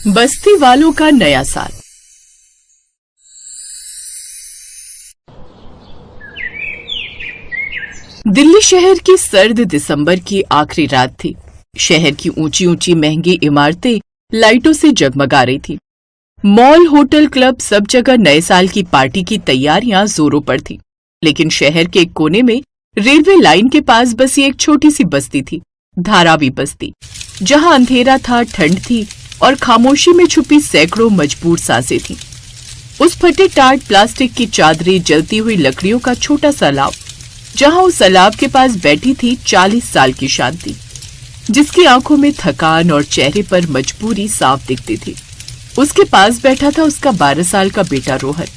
बस्ती वालों का नया साल। दिल्ली शहर की सर्द दिसंबर की आखिरी रात थी। शहर की ऊंची ऊंची महंगी इमारतें लाइटों से जगमगा रही थी। मॉल, होटल, क्लब, सब जगह नए साल की पार्टी की तैयारियां जोरों पर थी। लेकिन शहर के एक कोने में रेलवे लाइन के पास बसी एक छोटी सी बस्ती थी, धारावी बस्ती, जहां अंधेरा था, ठंड थी और खामोशी में छुपी सैकड़ों मजबूर सांसें थीं। उस फटे टाट प्लास्टिक की चादरें, जलती हुई लकड़ियों का छोटा सा अलाव, जहां उस अलाव के पास बैठी थी 40 साल की शांति, जिसकी आंखों में थकान और चेहरे पर मजबूरी साफ दिखती थी। उसके पास बैठा था उसका 12 साल का बेटा रोहन।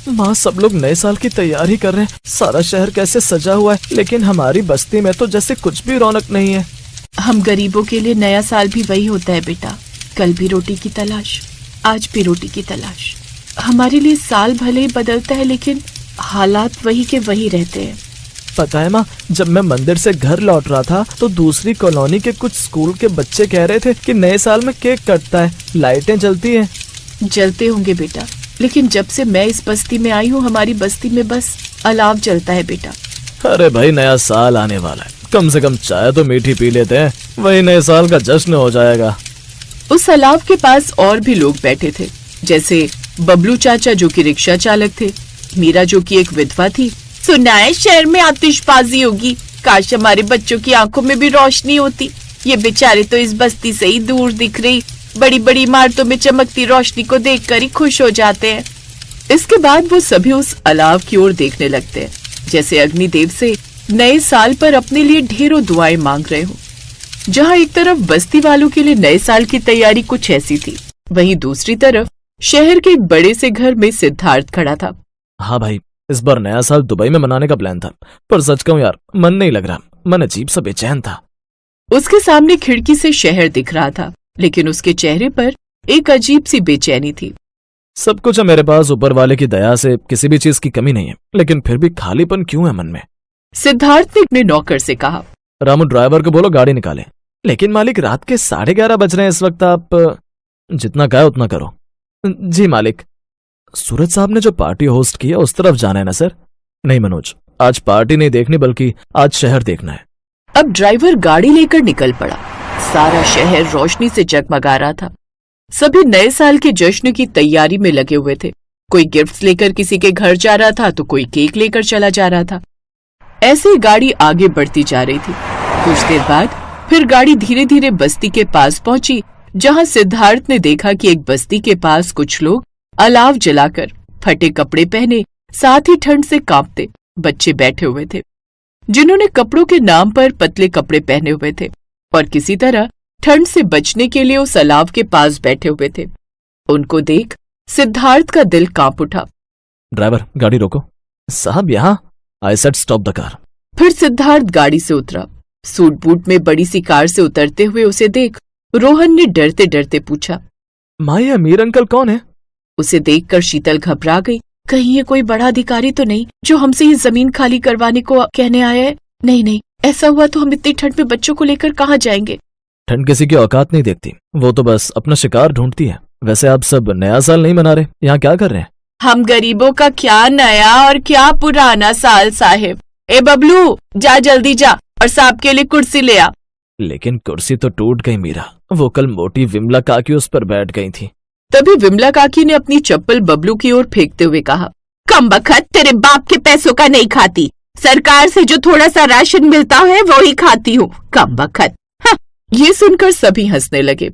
माँ, सब लोग नए साल की तैयारी कर रहे हैं। सारा शहर कैसे सजा हुआ है, लेकिन हमारी बस्ती में तो जैसे कुछ भी रौनक नहीं है। हम गरीबों के लिए नया साल भी वही होता है बेटा। कल भी रोटी की तलाश, आज भी रोटी की तलाश। हमारे लिए साल भले ही बदलता है, लेकिन हालात वही के वही रहते हैं। पता है माँ, जब मैं मंदिर से घर लौट रहा था तो दूसरी कॉलोनी के कुछ स्कूल के बच्चे कह रहे थे कि नए साल में केक कटता है, लाइटें जलती हैं। जलते होंगे बेटा, लेकिन जब से मैं इस बस्ती में आई हूँ, हमारी बस्ती में बस अलाव जलता है बेटा। अरे भाई, नया साल आने वाला है, कम से कम चाय तो मीठी पी लेते हैं, वही नए साल का जश्न हो जाएगा। उस अलाव के पास और भी लोग बैठे थे, जैसे बबलू चाचा जो कि रिक्शा चालक थे, मीरा जो कि एक विधवा थी। सुना है शहर में आतिशबाजी होगी, काश हमारे बच्चों की आंखों में भी रोशनी होती। ये बेचारे तो इस बस्ती से ही दूर दिख रही बड़ी बड़ी इमारतों में चमकती रोशनी को देखकर ही खुश हो जाते हैं। इसके बाद वो सभी उस अलाव की ओर देखने लगते हैं, जैसे अग्निदेव से नए साल पर अपने लिए ढेरों दुआएं मांग रहे हो। जहाँ एक तरफ बस्ती वालों के लिए नए साल की तैयारी कुछ ऐसी थी, वहीं दूसरी तरफ शहर के एक बड़े से घर में सिद्धार्थ खड़ा था। हाँ भाई, इस बार नया साल दुबई में मनाने का प्लान था, पर सच कहूँ यार, मन नहीं लग रहा। मन अजीब सा बेचैन था। उसके सामने खिड़की से शहर दिख रहा था, लेकिन उसके चेहरे पर एक अजीब सी बेचैनी थी। सब कुछ है मेरे पास, ऊपर वाले की दया से किसी भी चीज की कमी नहीं है, लेकिन फिर भी खालीपन क्यों है मन में। सिद्धार्थ ने अपने नौकर से कहा, रामू ड्राइवर को बोलो गाड़ी निकाले। लेकिन मालिक, रात के 11:30 बज रहे हैं इस वक्त, आप जितना कहे उतना करो। जी मालिक। सूरज साहब ने जो पार्टी होस्ट की है उस तरफ जाना है ना सर? नहीं मनोज, आज पार्टी नहीं देखनी, बल्कि आज शहर देखना है। अब ड्राइवर गाड़ी लेकर निकल पड़ा। सारा शहर रोशनी से जगमगा रहा था। सभी नए साल के जश्न की तैयारी में लगे हुए थे। कोई गिफ्ट्स लेकर किसी के घर जा रहा था, तो कोई केक लेकर चला जा रहा था। ऐसे ही गाड़ी आगे बढ़ती जा रही थी। कुछ देर बाद फिर गाड़ी धीरे धीरे बस्ती के पास पहुंची, जहां सिद्धार्थ ने देखा कि एक बस्ती के पास कुछ लोग अलाव जलाकर, फटे कपड़े पहने, साथ ही ठंड से कांपते बच्चे बैठे हुए थे, जिन्होंने कपड़ों के नाम पर पतले कपड़े पहने हुए थे और किसी तरह ठंड से बचने के लिए उस अलाव के पास बैठे हुए थे। उनको देख सिद्धार्थ का दिल कांप उठा। ड्राइवर, गाड़ी रोको। साहब, यहाँ। I said stop the car. फिर सिद्धार्थ गाड़ी से उतरा। सूट बूट में बड़ी सी कार से उतरते हुए उसे देख रोहन ने डरते डरते पूछा, माँ, ये अमीर अंकल कौन है? उसे देखकर शीतल घबरा गई। कहीं ये कोई बड़ा अधिकारी तो नहीं जो हमसे ये जमीन खाली करवाने को कहने आया है? नहीं नहीं, ऐसा हुआ तो हम इतनी ठंड में बच्चों को लेकर कहाँ जाएंगे? ठंड किसी की औकात नहीं देखती, वो तो बस अपना शिकार ढूंढती है। वैसे आप सब नया साल नहीं मना रहे, यहाँ क्या कर रहे हैं? हम गरीबों का क्या नया और क्या पुराना साल साहिब। ए बबलू, जा जल्दी जा और साहब के लिए कुर्सी ले आ। लेकिन कुर्सी तो टूट गई मीरा, वो कल मोटी विमला काकी उस पर बैठ गई थी। तभी विमला काकी ने अपनी चप्पल बबलू की ओर फेंकते हुए कहा, कमबख्त, तेरे बाप के पैसों का नहीं खाती, सरकार से जो थोड़ा सा राशन मिलता है वो ही खाती हूँ, कमबख्त। ये सुनकर सभी हंसने लगे।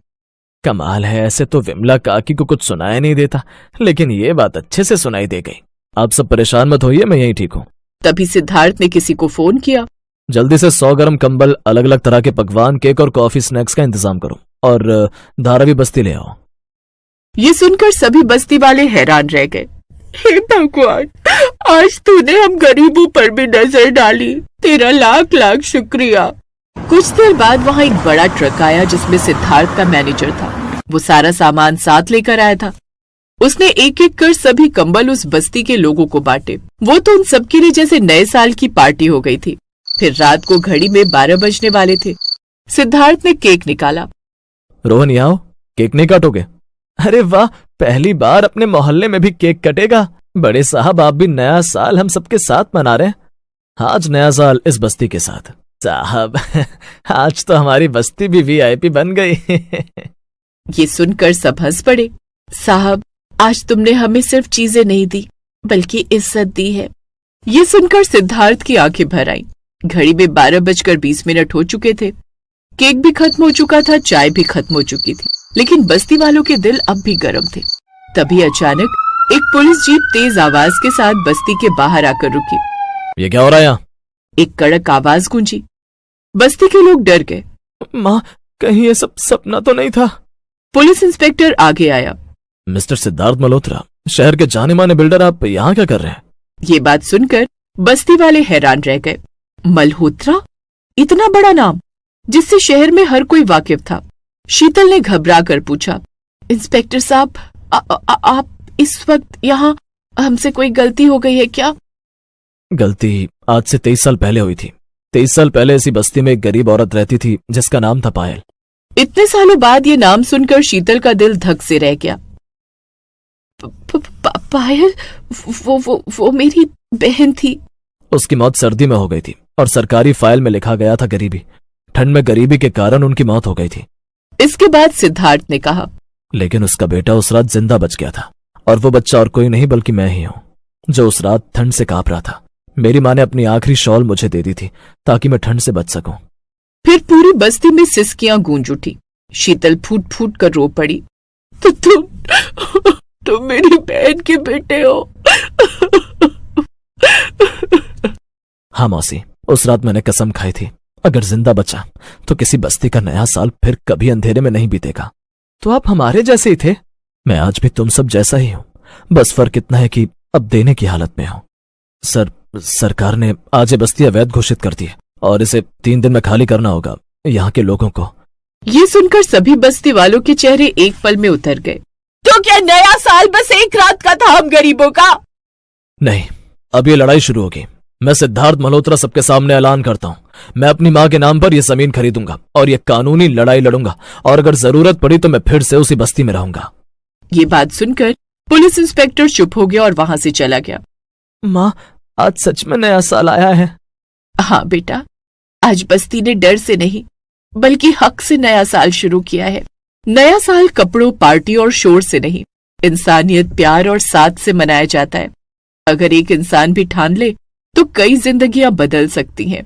कमाल है, ऐसे तो विमला काकी को कुछ सुनाई नहीं देता, लेकिन ये बात अच्छे से सुनाई दे गई। आप सब परेशान मत होइए, मैं यहीं ठीक हूँ। तभी सिद्धार्थ ने किसी को फोन किया। जल्दी से 100 गर्म कंबल, अलग अलग तरह के पकवान, केक और कॉफी स्नैक्स का इंतजाम करो, और धारावी बस्ती ले आओ। ये सुनकर सभी बस्ती वाले हैरान रह गए। हे भगवान, आज तूने हम गरीबों पर भी नजर डाली, तेरा लाख लाख शुक्रिया। कुछ देर बाद वहाँ एक बड़ा ट्रक आया, जिसमें सिद्धार्थ का मैनेजर था। वो सारा सामान साथ लेकर आया था। उसने एक एक कर सभी कंबल उस बस्ती के लोगों को बांटे। वो तो उन सबके लिए जैसे नए साल की पार्टी हो गई थी। फिर रात को घड़ी में 12 बजने वाले थे। सिद्धार्थ ने केक निकाला। रोहन, यहाँ आओ, केक नहीं काटोगे? अरे वाह, पहली बार अपने मोहल्ले में भी केक कटेगा। बड़े साहब, आप भी नया साल हम सबके साथ मना रहे हैं। आज नया साल इस बस्ती के साथ। साहब, आज तो हमारी बस्ती भी वीआईपी बन गई। ये सुनकर सब हंस पड़े। साहब, आज तुमने हमें सिर्फ चीजें नहीं दी बल्कि इज्जत दी है। ये सुनकर सिद्धार्थ की आंखें भर आईं। घड़ी में 12:20 हो चुके थे। केक भी खत्म हो चुका था, चाय भी खत्म हो चुकी थी, लेकिन बस्ती वालों के दिल अब भी गर्म थे। तभी अचानक एक पुलिस जीप तेज आवाज के साथ बस्ती के बाहर आकर रुकी। ये क्या हो रहा है यहाँ? एक कड़क आवाज गूंजी। बस्ती के लोग डर गए। माँ, कहीं ये सब सपना तो नहीं था? पुलिस इंस्पेक्टर आगे आया। मिस्टर सिद्धार्थ मल्होत्रा, शहर के जाने माने बिल्डर, आप यहाँ क्या कर रहे हैं? ये बात सुनकर बस्ती वाले हैरान रह गए। मल्होत्रा, इतना बड़ा नाम जिससे शहर में हर कोई वाकिफ था। शीतल ने घबरा कर पूछा, इंस्पेक्टर साहब, आप इस वक्त यहाँ, हमसे कोई गलती हो गई है क्या? गलती आज से 23 साल पहले हुई थी। 23 साल पहले इसी बस्ती में एक गरीब औरत रहती थी जिसका नाम था पायल। इतने सालों बाद ये नाम सुनकर शीतल का दिल धक से रह गया। पायल, वो मेरी बहन थी। उसकी मौत सर्दी में हो गई थी और सरकारी फाइल में लिखा गया था गरीबी। ठंड में गरीबी के कारण उनकी मौत हो गई थी। इसके बाद सिद्धार्थ ने कहा, लेकिन उसका बेटा उस रात जिंदा बच गया था, और वो बच्चा और कोई नहीं बल्कि मैं ही हूं, जो उस रात ठंड से कांप रहा था। मेरी माँ ने अपनी आखिरी शॉल मुझे दे दी थी ताकि मैं ठंड से बच सकूं। फिर पूरी बस्ती में सिसकियां गूंज उठी। शीतल फूट फूट कर रो पड़ी। तो तुम मेरी बहन के बेटे हो। हाँ मौसी, उस रात मैंने कसम खाई थी, अगर जिंदा बचा तो किसी बस्ती का नया साल फिर कभी अंधेरे में नहीं बीतेगा। तो आप हमारे जैसे ही थे। मैं आज भी तुम सब जैसा ही हूं, बस फर्क इतना है कि अब देने की हालत में हूं। सरकार ने आज ये बस्ती अवैध घोषित कर दी है और इसे 3 दिन में खाली करना होगा यहाँ के लोगों को। ये सुनकर सभी बस्ती वालों के चेहरे एक पल में उतर गए। तो क्या नया साल बस एक रात का था हम गरीबों का? नहीं, अब ये लड़ाई शुरू होगी। मैं सिद्धार्थ मल्होत्रा सबके सामने ऐलान करता हूँ, मैं अपनी माँ के नाम पर यह जमीन खरीदूंगा और ये कानूनी लड़ाई लड़ूंगा, और अगर जरूरत पड़ी तो मैं फिर से उसी बस्ती में रहूंगा। ये बात सुनकर पुलिस इंस्पेक्टर चुप हो गया और वहां से चला गया। माँ, आज सच में नया साल आया है। हाँ बेटा, आज बस्ती ने डर से नहीं बल्कि हक से नया साल शुरू किया है। नया साल कपड़ों, पार्टी और शोर से नहीं, इंसानियत, प्यार और साथ से मनाया जाता है। अगर एक इंसान भी ठान ले तो कई जिंदगियां बदल सकती हैं।